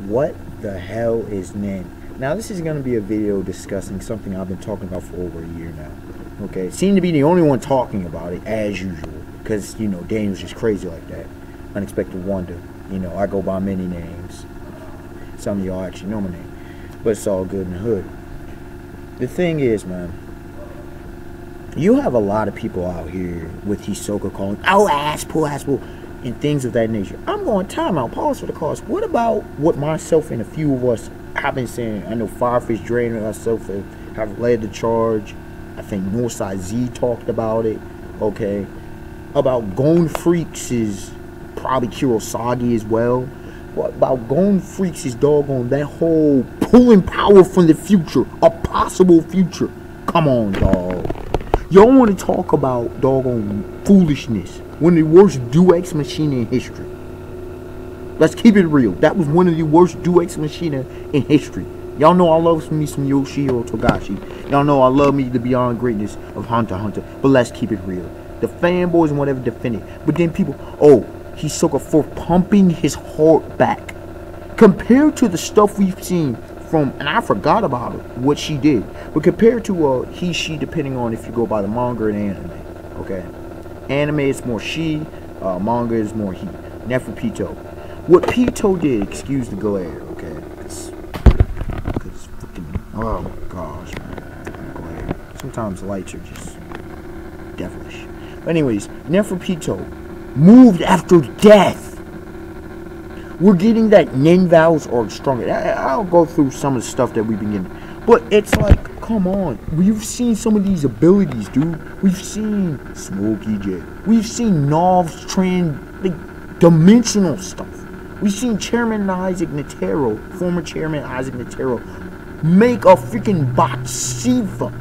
What the hell is Nen? Now this is going to be a video discussing something I've been talking about for over a year now. Okay, seem to be the only one talking about it as usual, because you know Daniel's just crazy like that. Unexpected wonder. You know, I go by many names. Some of y'all actually know my name, but it's all good in the hood. The thing is, man, you have a lot of people out here with Hisoka calling, oh, ass pull, and things of that nature. I'm going time out, pause for the cause. What about what myself and a few of us have been saying? I know Firefish Drain and myself have led the charge. I think Northside Z talked about it, okay? About Gon Freaks is probably Kurosagi as well. What about Gon Freaks is doggone that whole pulling power from the future, a possible future. Come on, dog. Y'all want to talk about doggone foolishness? One of the worst Deus Machina in history. Let's keep it real. That was one of the worst Deus Machina in history. Y'all know I love me some Yoshihiro Togashi. Y'all know I love me the beyond greatness of Hunter x Hunter. But let's keep it real. The fanboys and whatever defend it. But then people, oh, Hisoka for pumping his heart back. Compared to the stuff we've seen from, and I forgot about it, what she did. But compared to he, she, depending on if you go by the manga and anime. Okay. Anime is more she, manga is more he. Neferpito. What Pito did, excuse the glare, okay? Because freaking, oh my gosh, man. Glare. Sometimes lights are just devilish. But anyways, Neferpito moved after death. We're getting that Nen vows are stronger. I'll go through some of the stuff that we've been getting. But it's like, come on. We've seen some of these abilities, dude. We've seen Smokey J. We've seen Nov's dimensional stuff. We've seen Chairman Isaac Natero, former Chairman Isaac Natero, make a freaking Batsiva.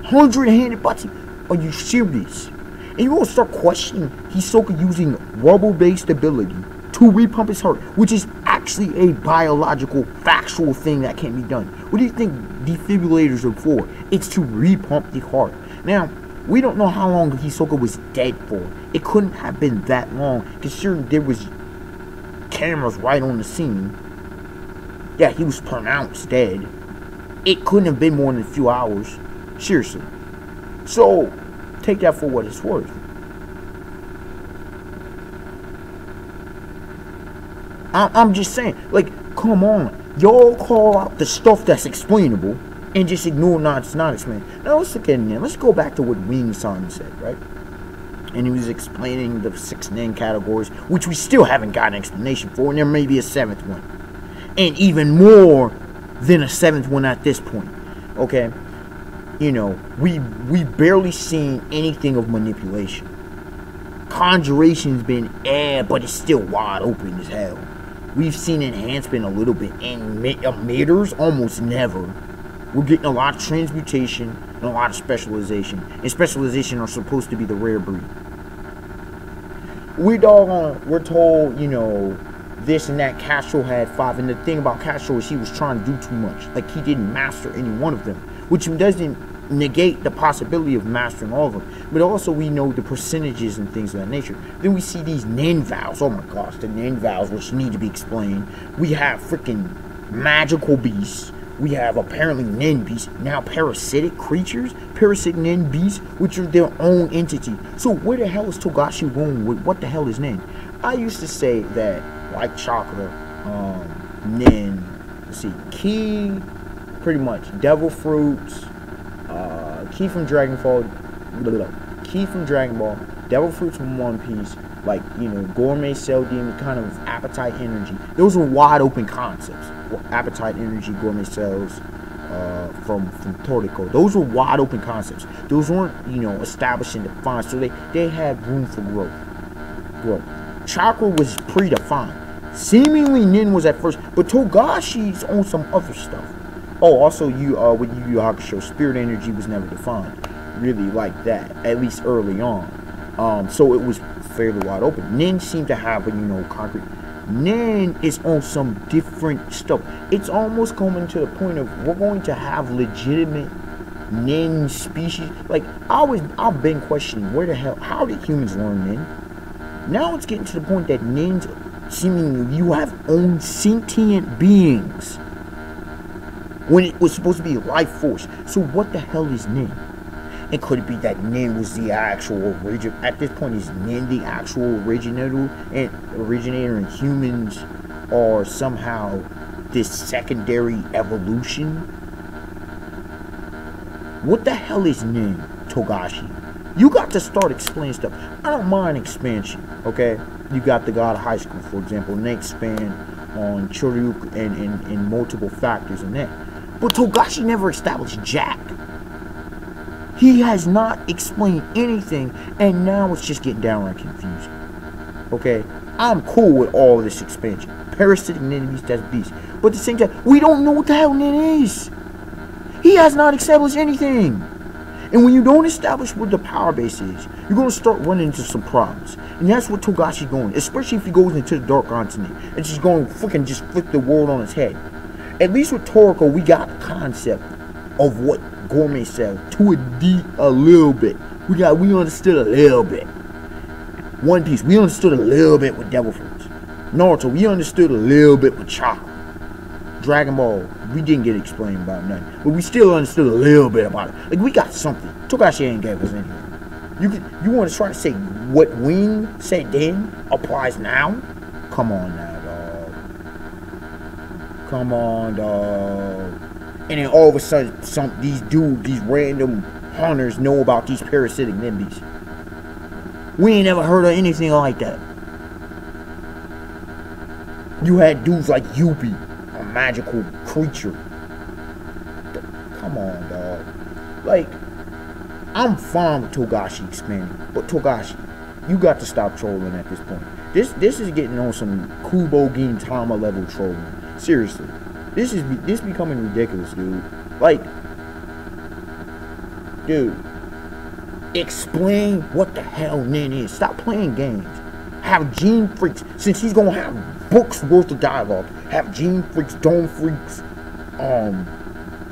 100-handed Batsiva. Are you serious? And you're going to start questioning Hisoka using rubber-based ability to repump his heart, which is actually a biological, factual thing that can be done. What do you think defibrillators are for? It's to repump the heart. Now, we don't know how long Hisoka was dead for. It couldn't have been that long, considering there was cameras right on the scene. Yeah, he was pronounced dead. It couldn't have been more than a few hours. Seriously. So, take that for what it's worth. I'm just saying, like, come on. Y'all call out the stuff that's explainable and just ignore it's not explained. Now, let's look at Nen. Let's go back to what Wing-san said, right? And he was explaining the 6 Nen categories, which we still haven't got an explanation for, and there may be a 7th one. And even more than a 7th one at this point, okay? You know, we barely seen anything of manipulation. Conjuration's been but it's still wide open as hell. We've seen enhancement a little bit, and emitters almost never. We're getting a lot of transmutation and a lot of specialization. And specialization are supposed to be the rare breed. We're told, you know, this and that. Castro had 5, and the thing about Castro is he was trying to do too much. Like, he didn't master any one of them, which doesn't negate the possibility of mastering all of them. But also we know the percentages and things of that nature. Then we see these Nen vows. Oh my gosh, the Nen vows, which need to be explained. We have freaking magical beasts. We have apparently Nen beasts. Now parasitic creatures. Parasitic Nen beasts, which are their own entity. So where the hell is Togashi going with what the hell is Nen? I used to say that, like Chakra, Nen, let's see, Ki, pretty much, Devil Fruits, Ki from Dragon Ball, Devil Fruits from One Piece, like, you know, Gourmet Cell Demon, kind of appetite energy. Those were wide open concepts. Appetite energy, gourmet cells, from Toriko. Those were wide open concepts. Those weren't, you know, established and defined, so they had room for growth. Chakra was predefined. Seemingly Nen was at first, but Togashi's on some other stuff. Oh, also, with Yu Yu Hakusho, spirit energy was never defined, really, like that, at least early on. So it was fairly wide open. Nen seemed to have a, you know, concrete. Nen is on some different stuff. It's almost coming to the point of we're going to have legitimate Nen species. Like, I've been questioning where the hell, how did humans learn Nen? Now it's getting to the point that Nen's seemingly you have own sentient beings when it was supposed to be life force. So what the hell is Nen? And could it be that Nen was the actual origin? At this point, is Nen the actual originator, and humans are somehow this secondary evolution? What the hell is Nen, Togashi? You got to start explaining stuff. I don't mind expansion, okay? You got the God of High School, for example, and they expand on Choryuken and multiple factors in that. But Togashi never established jack. He has not explained anything, and now it's just getting downright confusing. Okay? I'm cool with all of this expansion. Parasitic Nen beast, that's beast. But at the same time, we don't know what the hell Nen is. He has not established anything. And when you don't establish what the power base is, you're going to start running into some problems. And that's what Togashi's going, especially if he goes into the Dark Continent. It's just going to freaking just flip the world on its head. At least with Toriko, we got a concept of what Gourmet said to a little bit. We understood a little bit. One Piece, we understood a little bit with Devil Fruits. Naruto, we understood a little bit with Chakra. Dragon Ball, we didn't get explained about nothing, but we still understood a little bit about it. Like, we got something. Togashi ain't gave us anything. You want to try to say what Wing said then applies now? Come on now, dog. Come on, dog. And then all of a sudden, these random hunters know about these parasitic Nen beasts. We ain't never heard of anything like that. You had dudes like Yuppie, a magical creature. Come on, dog. Like, I'm fine with Togashi expanding, but Togashi, you got to stop trolling at this point. This is getting on some Kubo Gintama level trolling. Seriously, this becoming ridiculous, dude. Like, dude, explain what the hell Nen is. Stop playing games. Have Gene Freaks, since he's gonna have books worth of dialogue. Have Gene Freaks, Dome Freaks,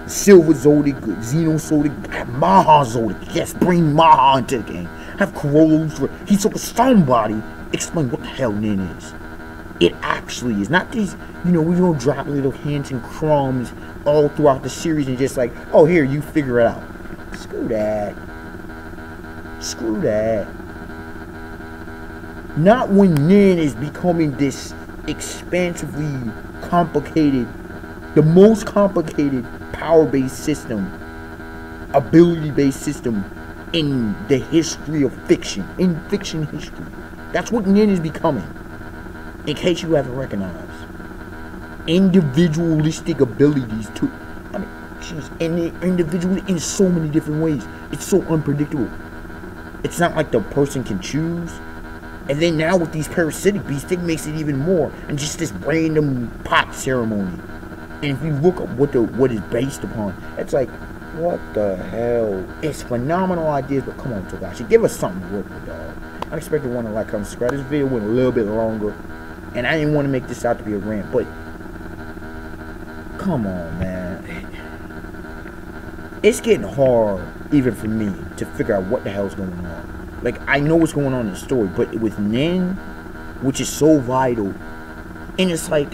Silver Zodiac, Xeno Zodiac, have Maha Zodiac. Yes, bring Maha into the game. Have Corolla's. He's somebody explain what the hell Nen is. It actually is not these, we don't drop little hints and crumbs all throughout the series and just like, oh, here, you figure it out. Screw that. Screw that. Not when Nen is becoming this expansively complicated, the most complicated power-based system, ability-based system in the history of fiction, in fiction history. That's what Nen is becoming, in case you haven't recognized. Individualistic abilities too. I mean, jeez, and individual in so many different ways. It's so unpredictable. It's not like the person can choose. And then now with these parasitic beasts, it makes it even more. And just this random pop ceremony. And if you look at what it's based upon, it's like, what the hell? It's phenomenal ideas, but come on, Togashi, give us something to work with, dog. I expected one to like, come subscribe. This video went a little bit longer, and I didn't want to make this out to be a rant, but come on, man. It's getting hard, even for me, to figure out what the hell's going on. Like, I know what's going on in the story, but with Nen, which is so vital, and it's like,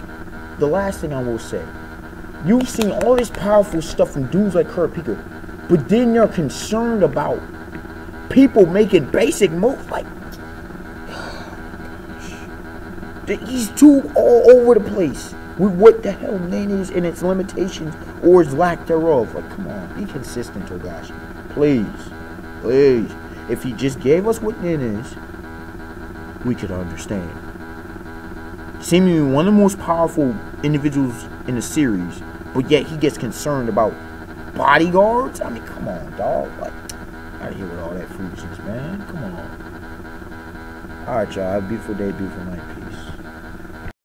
the last thing I will say, you've seen all this powerful stuff from dudes like Kurapika, but then you're concerned about people making basic moves, like, he's too all over the place with what the hell Nen is and its limitations or its lack thereof. Like, come on, be consistent, Togashi. Please. Please. If he just gave us what Nen is, we could understand. Seemingly one of the most powerful individuals in the series, but yet he gets concerned about bodyguards? I mean, come on, dog. Like, out of here with all that foolishness, man. Come on. Alright, y'all. Have a beautiful day, beautiful night. Peace.